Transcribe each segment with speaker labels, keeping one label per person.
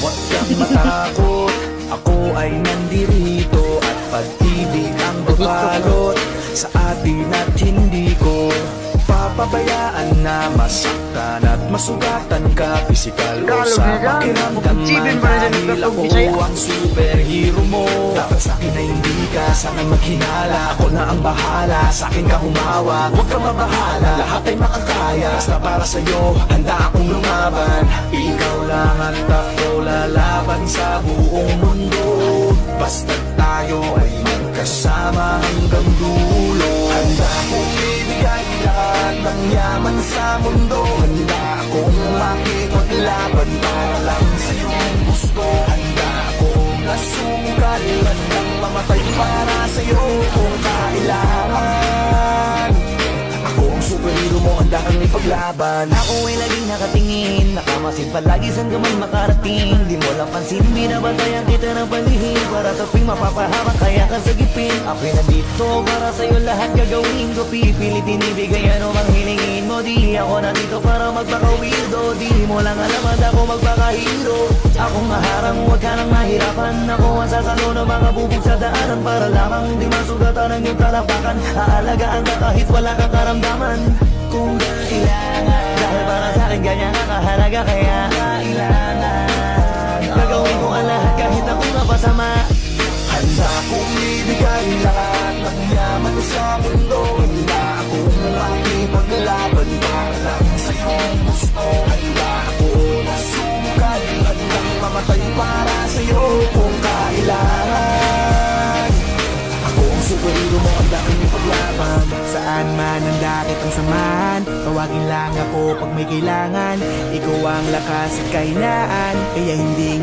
Speaker 1: Huwag kang matakot, ako ay nandirito at pag-ibig ang babalot sa atin at hindi ko papabayaan na masaktan at masugatan ka pisikal o sa pakiramdam man. Dahil ako ang superhero mo, dapat sa'kin na hindi ka sana maghinala. Ako na ang bahala, sa'kin ka humawak, huwag kang mabahala, lahat ay makakaya. Basta para sa'yo, handa akong lumaban. Ikaw lang at ako lalaban sa buong mundo. Basta tayo ay magkasama hanggang dulo. Handa akong ibigay lahat ng yaman sa mundo. Handa akong makipaglaban para lang sa iyong gusto. Handa akong nasungkal, handang mamatay para sa iyo kung kailangan. Ako ang superhero mo, handa kang ipaglaban.
Speaker 2: Ako ay laging nakatingin, nakamasid palagi saan ka man makarating. Di mo lang pansin, binabantayan kita ng palihim. Para sa tuwing mapapahamak, kaya ka sagipin. Ako'y nandito para sa'yo lahat gagawin ko. Pipilitin ibigay ano mang hilingin mo. Di ako nandito para magpaka-weirdo. Di mo lang alam at ako magpaka-hero. Akong maharang, huwag ka nang mahirapan. Ako ang sasalo ng mga bubog sa daanan. Para lamang di masugatan ang iyong talapakan. Aalagaan ka kahit wala kang karamdaman. Kung kailangan, dahil para sa'kin ganyan ang kahalaga. Kaya kailangan gagawin ko ang lahat kahit ako'y mapasama.
Speaker 1: Handa kong ibigay lahat ng yaman sa mundo. Handa akong makipaglaban para lang sa iyong gusto. Handa akong nasungkal, handang mamatay para sa iyo kung kailangan. Ako ang superhero mo, handa kang ipaglaban.
Speaker 3: Saan man handa kitang samahan, tawagin lang ako pag may kailangan. Ikaw ang lakas at kahinaan, kaya hindi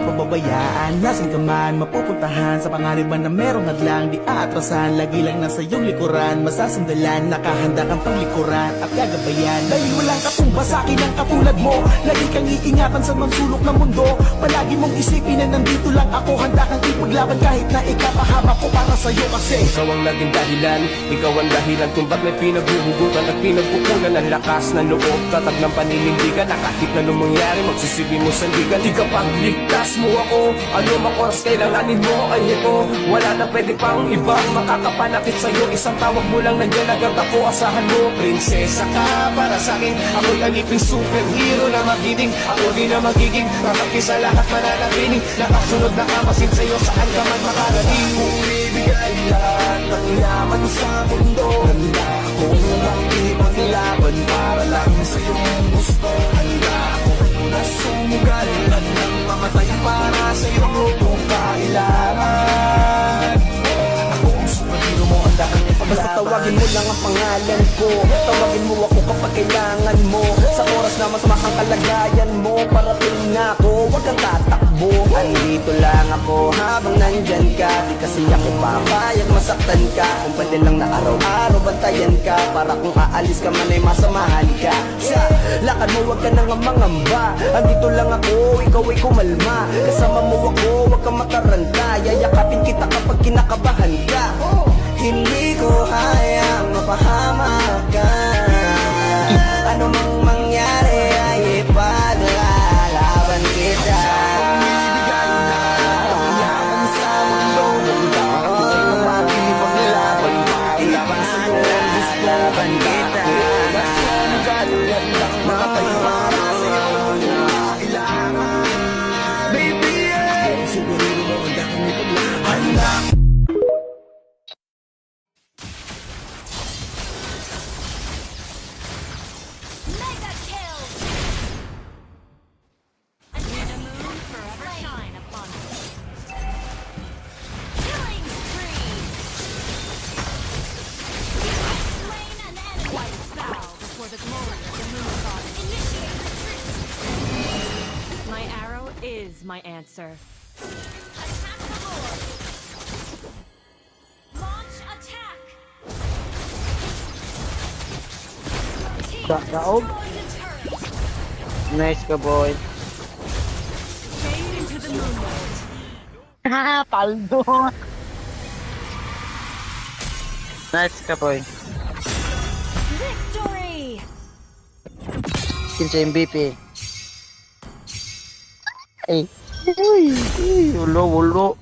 Speaker 3: pababayaan. Nasaan ka man mapupuntahan, sa pangaliban na merong hadlang di aatrasan. Lagi lang nasa iyong likuran, masasandalan, nakahanda kang paglikuran at gagabayan. Dahil walang katumba sa akin ang katulad mo, lagi kang iingatan sa mansulok ng mundo. Palagi mong isipin na nandito lang ako, handa kang ipaglaban kahit na ikapahaba ko para sa'yo. Kasi
Speaker 4: ikaw ang naging dahilan, ikaw ang dahilan kung ba't may pinaghuhugutan at pinagpupunan ng lakas ng loob. Tatag ng paninindigan na kahit na anong mangyari, magsisilbi mo sandigan. Di ka pagligtas mo ako, ano mang oras kailanganin mo ay ito. Wala na pwede pang ibang makakapanakit sa'yo. Isang tawag mo lang nandiyan agad ako, asahan mo. Prinsesa ka para sa'kin, ako'y aliping superhero na magiting. Ako din na magiging kakampi sa lahat mananatiling. Nakasunod na kamasin sa'yo saan ka man makarating.
Speaker 1: Kung ibigay lahat ng yaman sa mundo, handa akong makipaglaban para lang sa iyong gusto. Handa akong nasunggal, handang mamatay para sa iyo kung kailangan. Ako ang superhero mo, handa kang ipaglaban.
Speaker 3: basta tawagin mo lang ang pangalan ko, tawagin mo ako kapag kailangan mo. Sa oras na masamahang kalagayan mo, parating na ako, huwag kang tatakbo. Andito lang ako habang nandyan ka, di kasi ako papayag masaktan ka. Kung pwede lang na araw-araw bantayan ka, para kung aalis ka man ay masamahan ka. Sa lakad mo huwag ka nang mangamba, andito lang ako, ikaw ay kumalma. Kasama mo ako, huwag kang mataranta, yayakapin kita kapag kinakabahan ka. Hindi ko hayang mapahamak ka, ano mang mangyari ay ipaglalaban kita.
Speaker 5: Mega kill! And may the moon forever shine upon us. Killing spree! You have slain an enemy. Bow before the glory of the moon god. Initiate retreat! My arrow is my answer. Attack the Lord! Launch attack!
Speaker 6: Daog. Nice ka, boy.
Speaker 5: Fade into the moonlight.
Speaker 6: Ha, paldo. Nice ka, boy.
Speaker 5: Victory!
Speaker 6: Skin sa MVP. Ay, Uy, ulo.